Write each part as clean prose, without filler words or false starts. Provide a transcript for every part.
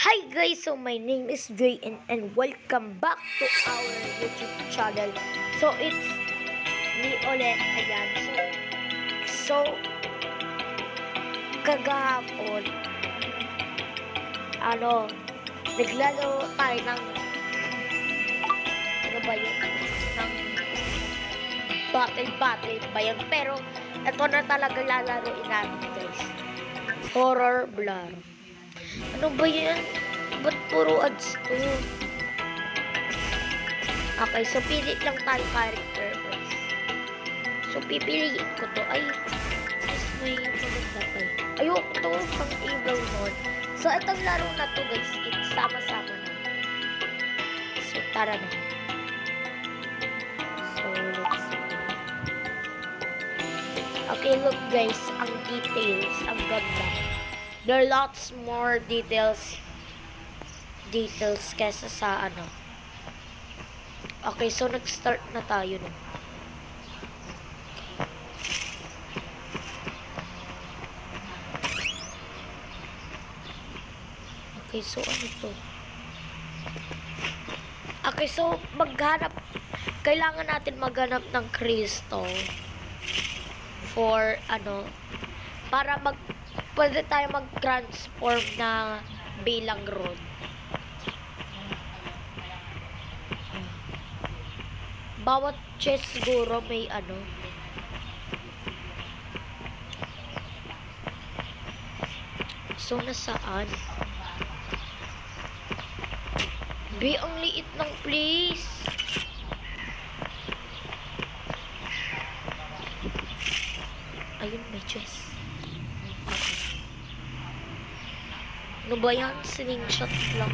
Hi guys, so my name is JN and welcome back to our YouTube channel. So it's me ulit, ayan. So kagahapon, naglaro tayo ng, ano ba yun? Ng battle ba yun? Pero ito na talaga lalaroin natin guys. Horror Blur. Ano ba yan? Ba't puro ads to? Okay, so pili lang tayo character guys. So pipiliin ko to. Ay, mas may maganda pa eh. Ayoko to, pang evil mode. So itong laro na to guys, it's sama-sama na. So tara na. So let's see. Okay, look guys, ang details, ang ganda. There are lots more details kesa sa ano. Okay, so nag-start na tayo no. Okay, so ano to? Okay, so kailangan natin maghanap ng crystal for ano, para pwede tayo mag-transform na bilang rod. Bawat chest siguro may ano. So, nasaan? Be, ang liit ng place. Ayun, may chest. Okay. Ano ba yan? Slingshot lang.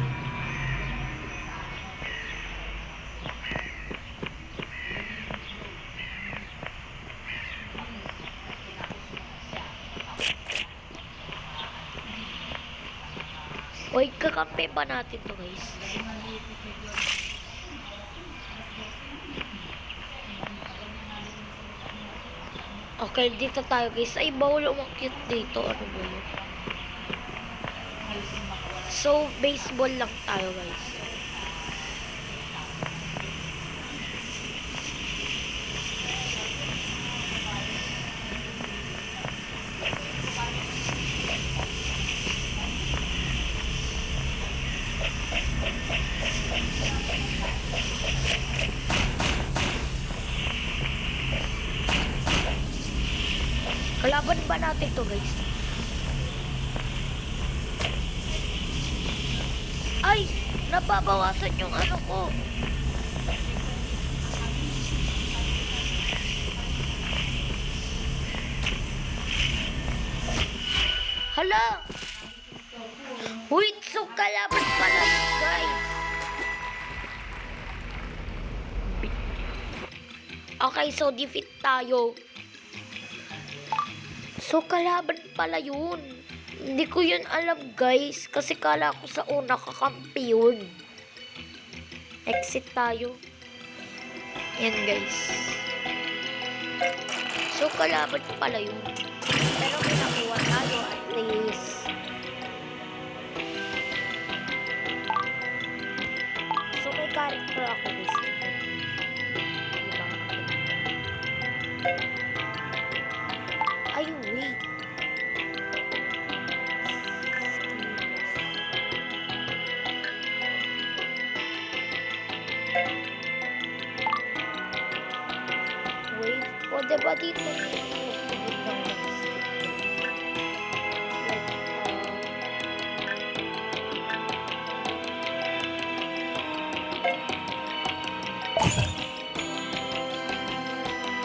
Uy, kakampi ba natin to guys? Okay, dito tayo guys. Ay, bawal umakyat dito. Ano ba yun? So, baseball lang tayo guys. Kalaban ba natin to guys? Ay! Nababawasan yung ano ko. Hala! Wait, so kalaban pala guys. Okay, so defeat tayo. So, kalaban pala yun. Hindi ko yun alam, guys. Kasi kala ko sa una kakampi yun. Exit tayo. Yan, guys. So, kalaban pala yun. Pero may nakuha tayo at least. So, may character ako, guys. Ay, wait. Wait. O, diba dito?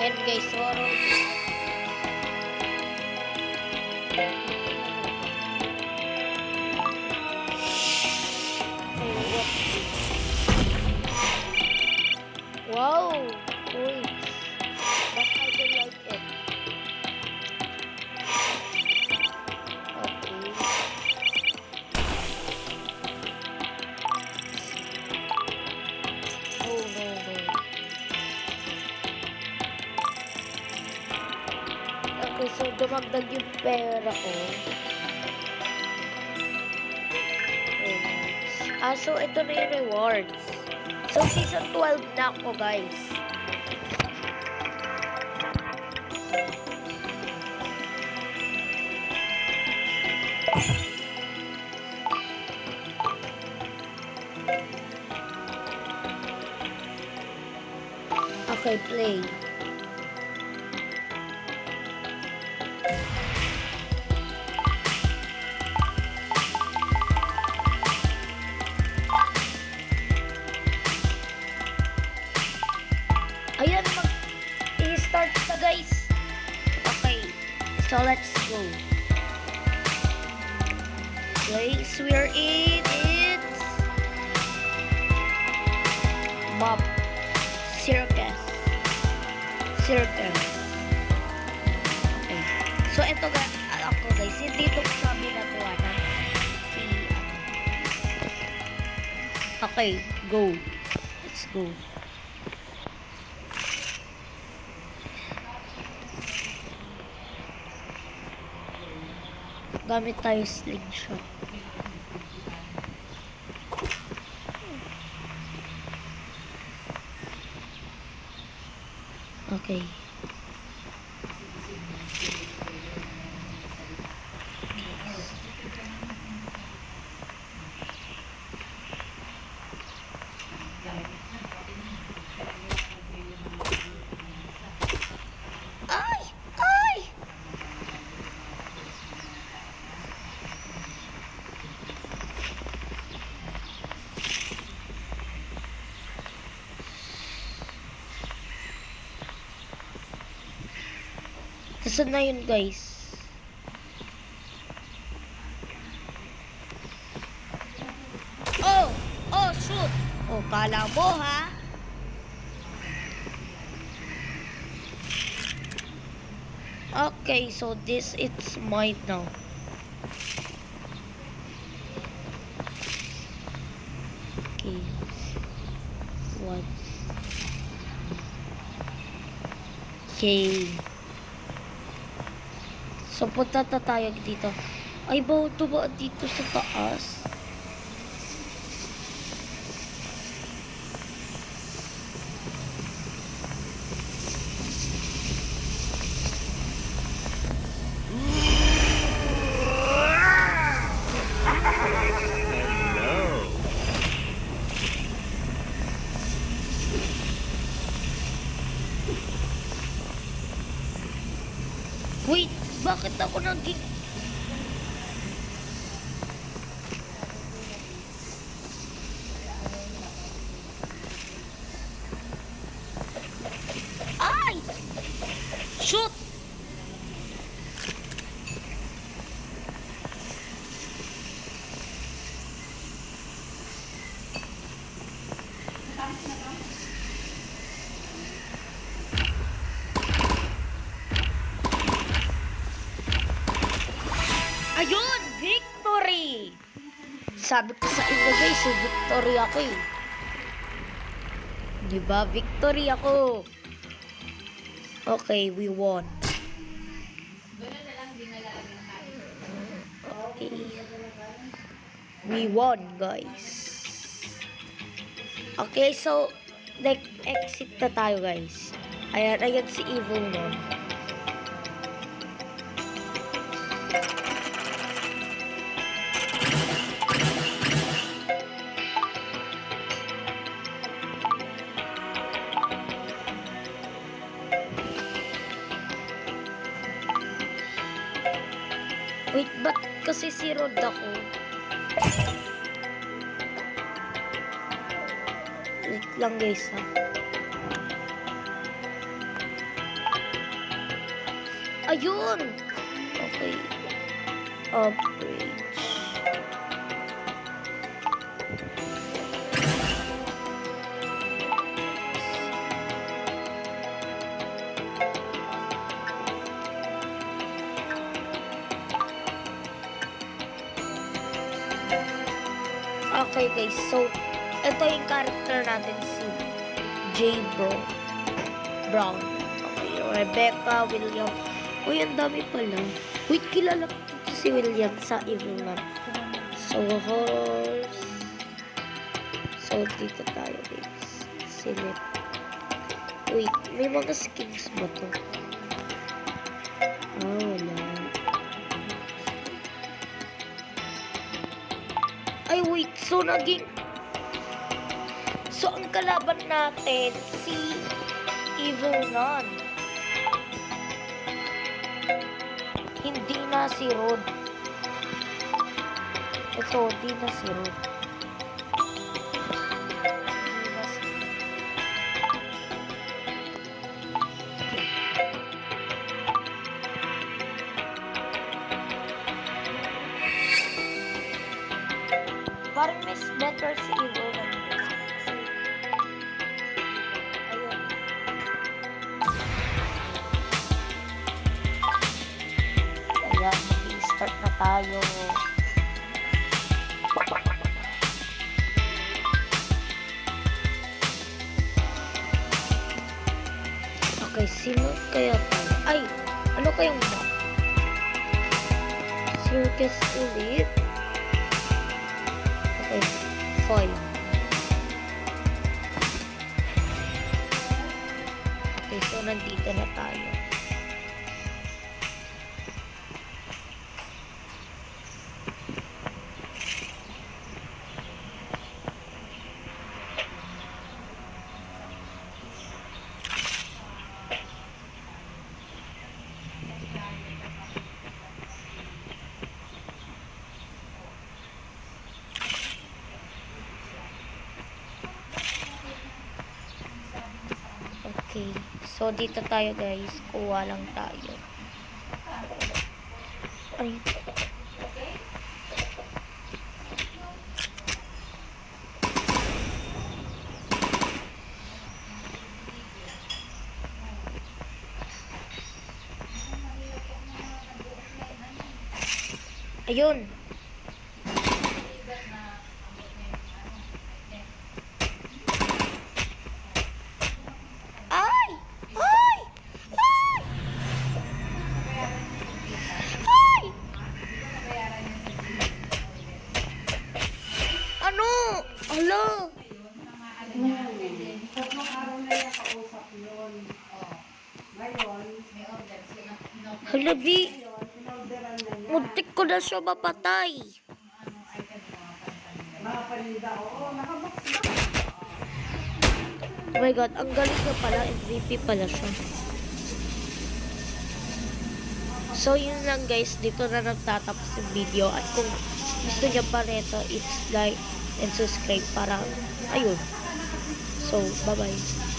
And guys, horror. Wow! Uy! But I don't like it. Okay. Oh, no. Okay, so dumagdag yung pera ko. Oh. So ito na yung rewards. So, season 12 na ako, guys. Okay, play. Ayan, mag-i-start na, guys. Okay, so let's go. Guys, we're in it. Mob. Circus. Okay. So, ito ako, guys. Hindi ito sabi na to, si, okay, go. Let's go. Gamit tayo slingshot. Okay. Ay! Ay! Saan na yun, guys? Oh! Oh, shoot! Oh, kala mo, ha? Okay, so this it's mine now. Okay. One. Okay. So, punta na tayo dito. Ay, bawto ba dito sa taas? Wait, bakit ako naging... Ay! Shoot! Ayun! Victory! Sabi ko sa inyo, guys, victory ako eh. Diba? Victory ako. Okay, we won. Okay. We won, guys. Okay, so, like, exit na tayo, guys. Ayan si Evil Mon. Wait, ba't kasi si Rod ako? Wait lang, guys, ha? Ayun! Okay. Upgrade. Okay, guys. So, ito yung character natin, si J. Brown. Okay, Rebecca, William. Uy, ang dami pala. Wait, kilala ko si William sa Evil Man. So, horse. So, dito tayo guys. Select. Wait, may mga skins ba to? Oh, wala. Ay, wait. So, So, ang kalaban natin, si Evil Nun. Hindi na si Rod. Ito, di na si Rod. Di na si Rod. Parang mas better si Evil Nun. Ayan, mag-i-start na tayo. Okay, sino kaya tayo? Ay, ano kayang map? Circus ulit. Okay, 5. Okay, so nandito na tayo. Okay. So, dito tayo guys. Kuha lang tayo. Ay. Ayun. Ay! Ay! Ay! Ay! Ano? Hala! Tatlong araw na yung kausap yun. Oh. Ngayon, Hala, B. inorderan na niya. Muntik ko na siya mapatay. Mga paninda, oo, nakabox na. Oh my god, ang galing na pala. MVP pala siya. So, yun lang guys. Dito na nagtatapos yung video. At kung gusto niya pa nito, it's like and subscribe para, ayun. So, bye-bye.